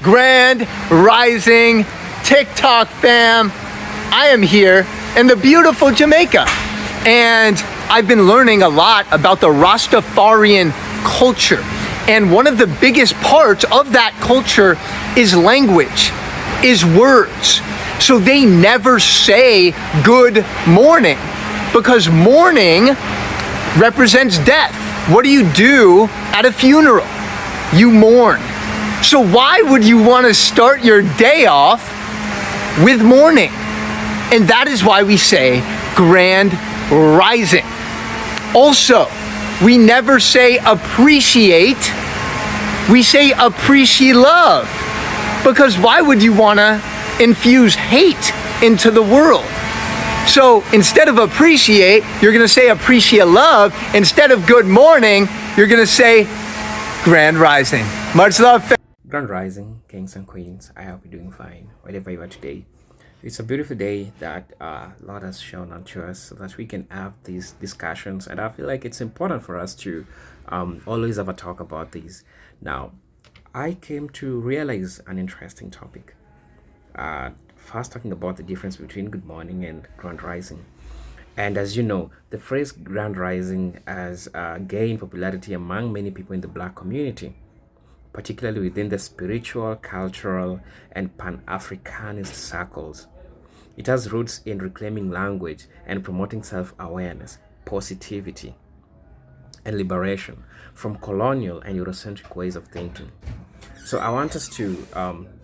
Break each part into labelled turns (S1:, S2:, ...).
S1: Grand Rising TikTok fam. I am here in the beautiful Jamaica, and I've been learning a lot about the Rastafarian culture. And one of the biggest parts of that culture is language, is words. So they never say good morning, because morning represents death. What do you do at a funeral? You mourn. So why would you want to start your day off with mourning? And that is why we say Grand Rising. Also, we never say appreciate, we say appreciate love. Because why would you want to infuse hate into the world? So instead of appreciate, you're going to say appreciate love. Instead of good morning, you're going to say Grand Rising. Much love.
S2: Grand Rising, kings and queens. I hope you're doing fine wherever you are today. It's a beautiful day that Lord has shown unto us so that we can have these discussions, and I feel like it's important for us to always have a talk about these. Now, I came to realize an interesting topic. First, talking about the difference between good morning and Grand Rising. And as you know, the phrase Grand Rising has gained popularity among many people in the Black community, particularly within the spiritual, cultural, and Pan-Africanist circles. It has roots in reclaiming language and promoting self-awareness, positivity, and liberation from colonial and Eurocentric ways of thinking. So I want us to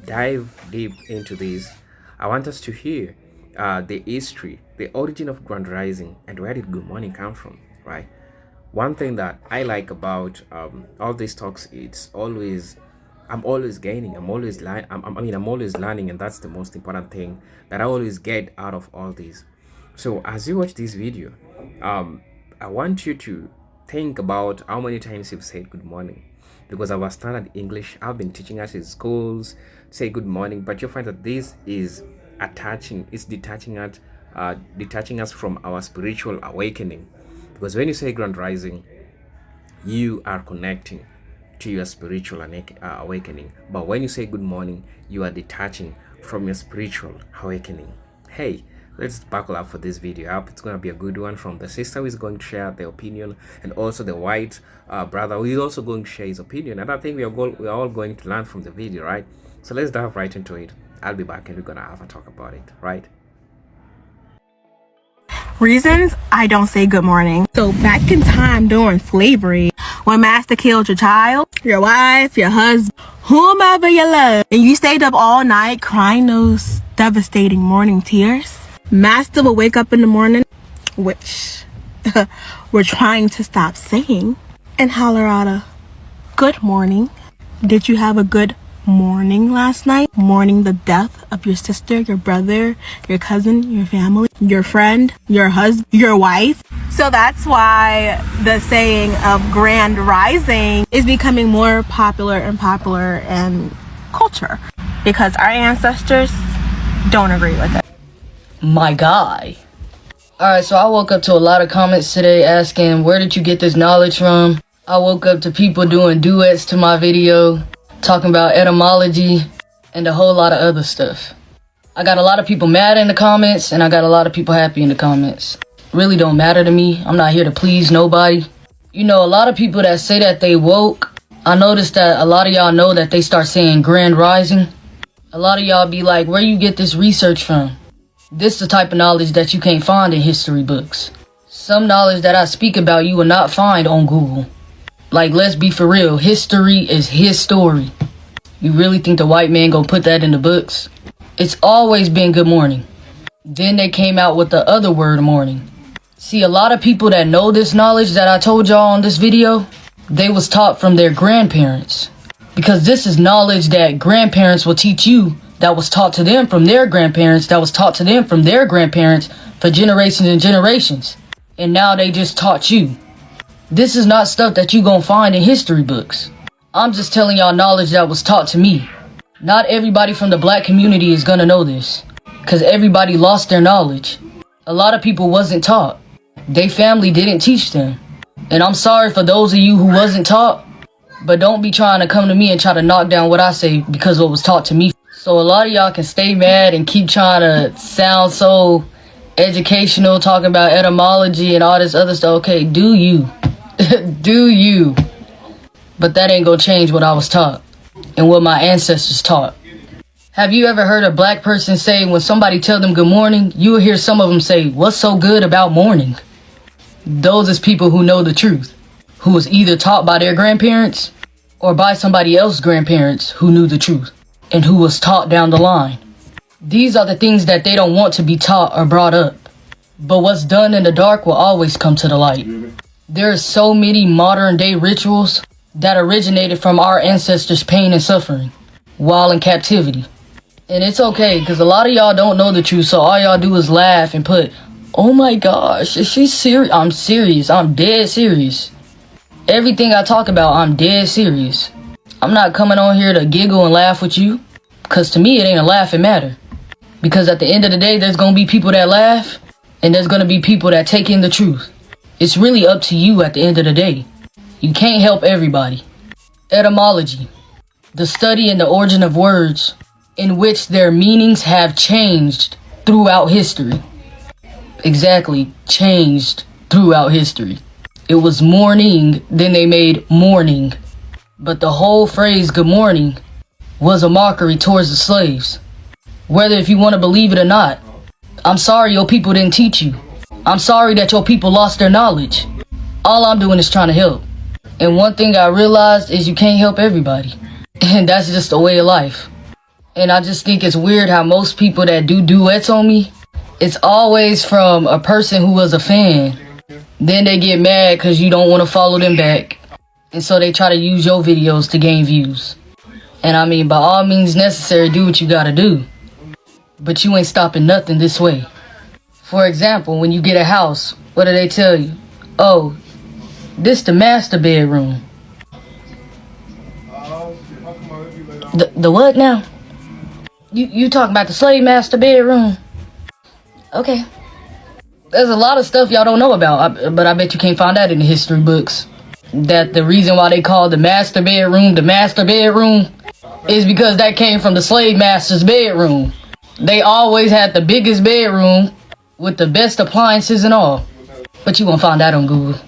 S2: dive deep into this. I want us to hear the history, the origin of Grand Rising, and where did good morning come from, right? One thing that I like about all these talks, I'm always gaining. I'm always learning, and that's the most important thing that I always get out of all these. So as you watch this video, I want you to think about how many times you've said good morning, because our standard English, I've been teaching us in schools, say good morning, but you'll find that this is detaching us from our spiritual awakening. Because when you say Grand Rising, you are connecting to your spiritual awakening. But when you say good morning, you are detaching from your spiritual awakening. Hey, let's buckle up for this video. I hope it's going to be a good one, from the sister who is going to share their opinion, and also the white brother who is also going to share his opinion. And I think we are all going to learn from the video, right? So let's dive right into it. I'll be back and we're going to have a talk about it, right?
S3: Reasons I don't say good morning. So back in time during slavery, when master killed your child, your wife, your husband, whomever you love, and you stayed up all night crying those devastating morning tears, master will wake up in the morning, which we're trying to stop saying, and holler out a good morning. Did you have a good morning last night? Mourning the death of your sister, your brother, your cousin, your family, your friend, your husband, your wife. So that's why the saying of Grand Rising is becoming more popular in culture, because our ancestors don't agree with it.
S4: My guy. Alright, so I woke up to a lot of comments today asking, where did you get this knowledge from? I woke up to people doing duets to my video, talking about etymology, and a whole lot of other stuff. I got a lot of people mad in the comments, and I got a lot of people happy in the comments. Really don't matter to me. I'm not here to please nobody. You know, a lot of people that say that they woke, I noticed that a lot of y'all know that they start saying Grand Rising. A lot of y'all be like, where you get this research from? This is the type of knowledge that you can't find in history books. Some knowledge that I speak about you will not find on Google. Like, let's be for real, history is his story. You really think the white man gonna put that in the books? It's always been good morning. Then they came out with the other word morning. See, a lot of people that know this knowledge that I told y'all on this video, they was taught from their grandparents. Because this is knowledge that grandparents will teach you, that was taught to them from their grandparents, that was taught to them from their grandparents for generations and generations. And now they just taught you. This is not stuff that you gonna find in history books. I'm just telling y'all knowledge that was taught to me. Not everybody from the Black community is gonna know this, because everybody lost their knowledge. A lot of people wasn't taught. They family didn't teach them. And I'm sorry for those of you who wasn't taught, But don't be trying to come to me and try to knock down what I say because of what was taught to me. So a lot of y'all can stay mad and keep trying to sound so educational, talking about etymology and all this other stuff. Okay, do you. Do you. But that ain't gonna change what I was taught and what my ancestors taught. Have you ever heard a black person say when somebody tell them good morning, you will hear some of them say, what's so good about morning? Those is people who know the truth, who was either taught by their grandparents or by somebody else's grandparents who knew the truth and who was taught down the line. These are the things that they don't want to be taught or brought up. But what's done in the dark will always come to the light. There are so many modern day rituals that originated from our ancestors' pain and suffering while in captivity. And it's okay, because a lot of y'all don't know the truth, so all y'all do is laugh and put, oh my gosh, is she serious? I'm serious. I'm dead serious. Everything I talk about, I'm dead serious. I'm not coming on here to giggle and laugh with you, because to me, it ain't a laughing matter. Because at the end of the day, there's going to be people that laugh, and there's going to be people that take in the truth. It's really up to you at the end of the day. You can't help everybody. Etymology, the study and the origin of words in which their meanings have changed throughout history. Exactly, changed throughout history. It was morning, then they made morning. But the whole phrase good morning was a mockery towards the slaves. Whether if you want to believe it or not, I'm sorry your people didn't teach you. I'm sorry that your people lost their knowledge. All I'm doing is trying to help. And one thing I realized is you can't help everybody. And that's just the way of life. And I just think it's weird how most people that do duets on me, it's always from a person who was a fan. Then they get mad because you don't want to follow them back. And so they try to use your videos to gain views. And I mean, by all means necessary, do what you gotta do. But you ain't stopping nothing this way. For example, when you get a house, what do they tell you? Oh, this the master bedroom. The what now? You talking about the slave master bedroom? Okay. There's a lot of stuff y'all don't know about, but I bet you can't find that in the history books. That the reason why they call the master bedroom is because that came from the slave master's bedroom. They always had the biggest bedroom with the best appliances and all. But you won't find that on Google.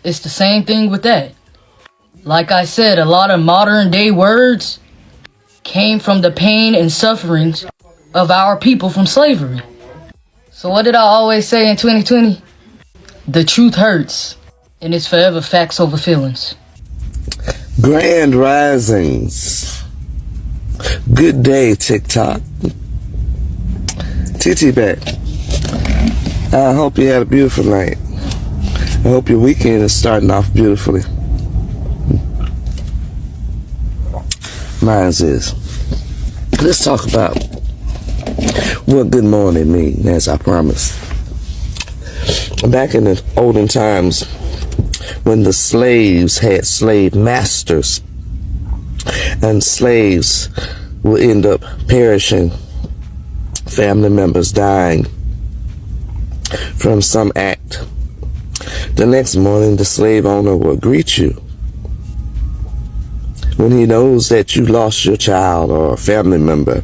S4: It's the same thing with that. Like I said, a lot of modern day words came from the pain and sufferings of our people from slavery. So what did I always say in 2020? The truth hurts, and it's forever facts over feelings.
S5: Grand risings. Good day, TikTok. TT back. I hope you had a beautiful night. I hope your weekend is starting off beautifully. Mine is. Let's talk about what good morning means, as I promised. Back in the olden times, when the slaves had slave masters, and slaves would end up perishing, family members dying from some act. The next morning, the slave owner will greet you when he knows that you lost your child or a family member.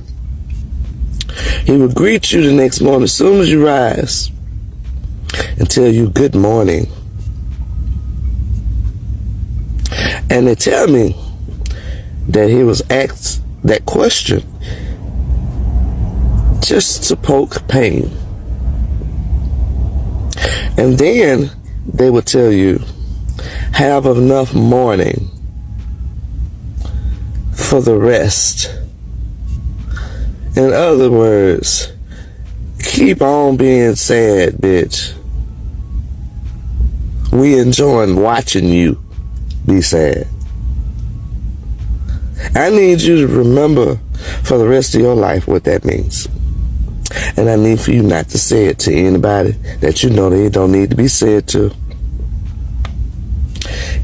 S5: He will greet you the next morning as soon as you rise and tell you good morning. And they tell me that he was asked that question just to poke pain. And then they would tell you, have enough mourning for the rest. In other words, keep on being sad, bitch. We enjoying watching you be sad. I need you to remember for the rest of your life what that means. And I need for you not to say it to anybody that you know they don't need to be said to.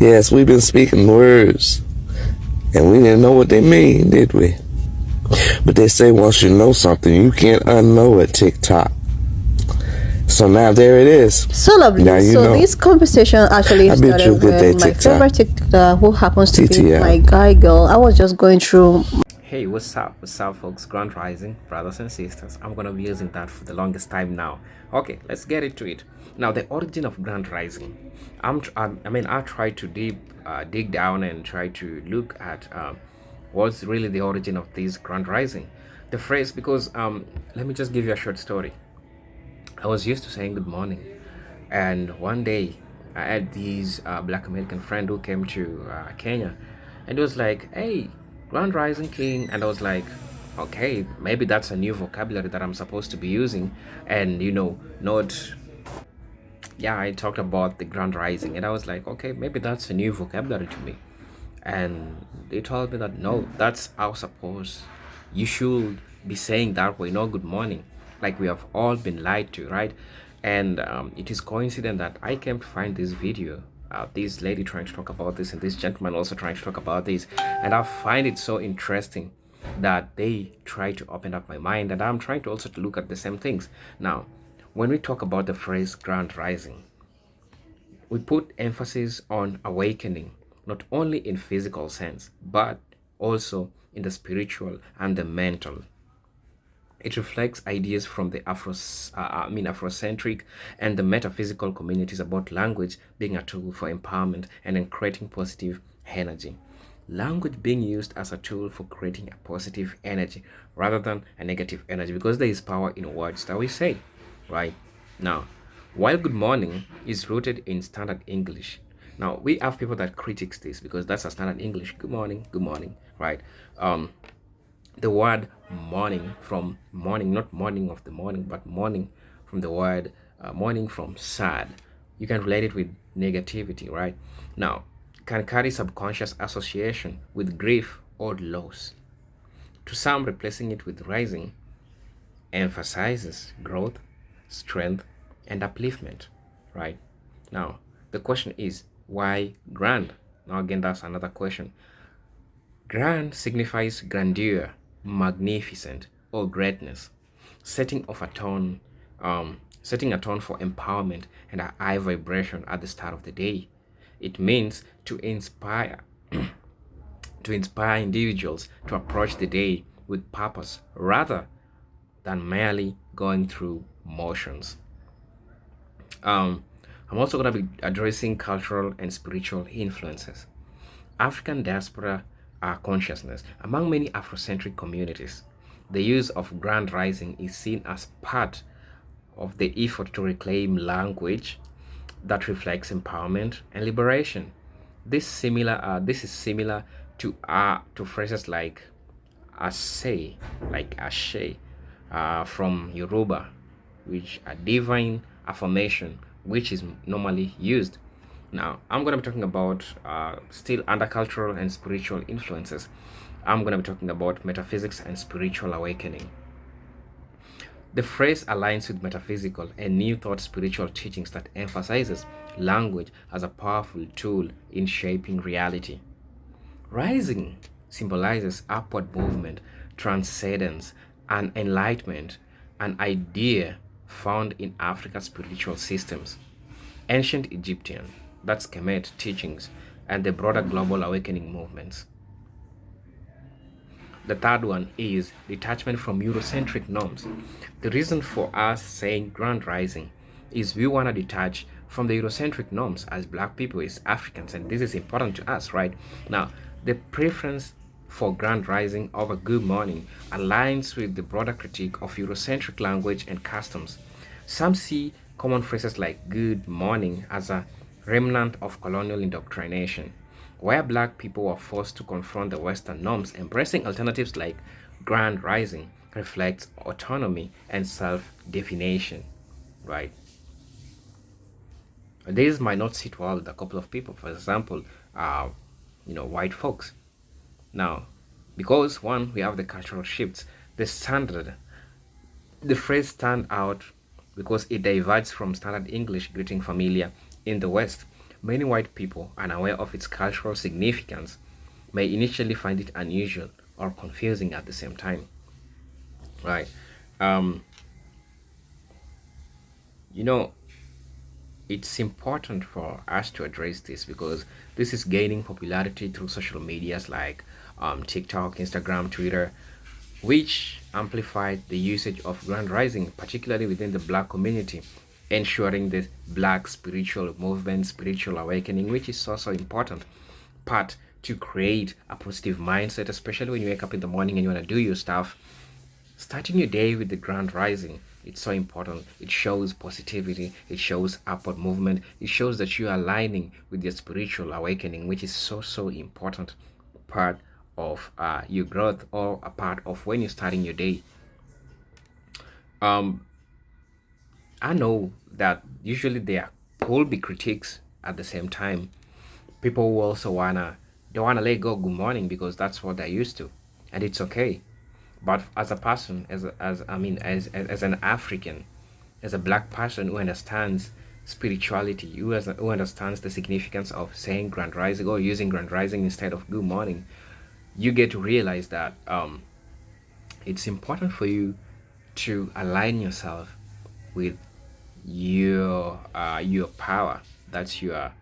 S5: Yes, we've been speaking words, and we didn't know what they mean, did we? But they say once you know something, you can't unknow it, TikTok. So now there it is.
S6: So lovely.
S5: Now you
S6: so
S5: know.
S6: this conversation actually
S5: I bet you
S6: started
S5: good day,
S6: with my
S5: TikTok.
S6: favorite TikTok, who happens to be
S5: TTL.
S6: my guy girl. I was just going through.
S2: Hey, what's up? What's up, folks? Grand Rising, brothers and sisters. I'm gonna be using that for the longest time now. Okay, let's get into it. Now, the origin of Grand Rising. I try to dig down and try to look at what's really the origin of this Grand Rising. The phrase, because let me just give you a short story. I was used to saying good morning, and one day I had this black American friend who came to Kenya, and it was like, "Hey, Grand Rising King," and I was like, "Okay, maybe that's a new vocabulary that I'm supposed to be using," and not. Yeah, I talked about the Grand Rising, and I was like, "Okay, maybe that's a new vocabulary to me," and they told me that no, that's how suppose you should be saying that way, not good morning, like we have all been lied to, right? And it is coincident that I came to find this video, this lady trying to talk about this and this gentleman also trying to talk about this, and I find it so interesting that they try to open up my mind, and I'm trying to also to look at the same things. Now, when we talk about the phrase Grand Rising, we put emphasis on awakening, not only in physical sense, but also in the spiritual and the mental. It reflects ideas from the Afrocentric and the metaphysical communities about language being a tool for empowerment and in creating positive energy. Language being used as a tool for creating a positive energy rather than a negative energy, because there is power in words that we say, right? Now, while good morning is rooted in standard English, now we have people that critiques this because that's a standard English. Good morning, right? The word morning, from morning, not morning of the morning, but morning from the word morning, from sad. You can relate it with negativity, right? Now, can carry subconscious association with grief or loss. To some, replacing it with rising emphasizes growth, strength, and upliftment, right? Now, the question is, why grand? Now, again, that's another question. Grand signifies grandeur, magnificent, or greatness, setting a tone for empowerment and a high vibration at the start of the day. It means to inspire individuals to approach the day with purpose rather than merely going through motions. Um, I'm also going to be addressing cultural and spiritual influences. African diaspora consciousness. Among many Afrocentric communities, the use of Grand Rising is seen as part of the effort to reclaim language that reflects empowerment and liberation. This is similar to phrases like "asay," like "ashe," from Yoruba, which a divine affirmation, which is normally used. Now, I'm going to be talking about still under cultural and spiritual influences. I'm going to be talking about metaphysics and spiritual awakening. The phrase aligns with metaphysical and New Thought spiritual teachings that emphasizes language as a powerful tool in shaping reality. Rising symbolizes upward movement, transcendence, and enlightenment, an idea found in Africa's spiritual systems. Ancient Egyptian, that's Kemet teachings, and the broader global awakening movements. The third one is detachment from Eurocentric norms. The reason for us saying Grand Rising is we want to detach from the Eurocentric norms as Black people, as Africans, and this is important to us, right? Now, the preference for Grand Rising over Good Morning aligns with the broader critique of Eurocentric language and customs. Some see common phrases like Good Morning as a remnant of colonial indoctrination, where Black people were forced to confront the Western norms. Embracing alternatives like Grand Rising reflects autonomy and self-definition, right? This might not sit well with a couple of people, for example, white folks. Now, because one, we have the cultural shifts, the phrase stand out because it diverges from standard English greeting familiar in the West. Many white people, unaware of its cultural significance, may initially find it unusual or confusing at the same time. Right. Um, You know, it's important for us to address this because this is gaining popularity through social medias like TikTok, Instagram, Twitter, which amplified the usage of grand rising, particularly within the black community, ensuring the black spiritual movement, spiritual awakening, which is also important part to create a positive mindset, especially when you wake up in the morning and you want to do your stuff. Starting your day with the grand rising, it's so important. It shows positivity, it shows upward movement, it shows that you are aligning with your spiritual awakening, which is so important part of your growth, or a part of when you're starting your day. um I know that usually there will be critiques. At the same time, people will also wanna, they wanna let go good morning because that's what they're used to, and it's okay. But as a person, as I mean, as an African, as a black person who understands spirituality, who understands the significance of saying grand rising or using grand rising instead of good morning, you get to realize that it's important for you to align yourself with your power. That's your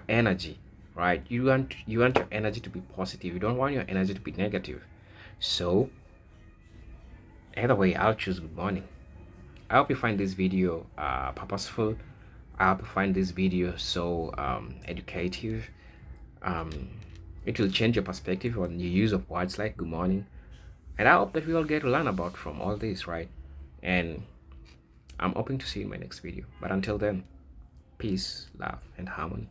S2: energy, right? You want your energy to be positive. You don't want your energy to be negative. So either way, I'll choose good morning. I hope you find this video purposeful. I hope you find this video so educative. um it will change your perspective on your use of words like good morning, and I hope that we all get to learn about from all this, right? And I'm hoping to see you in my next video. But until then, peace, love, and harmony.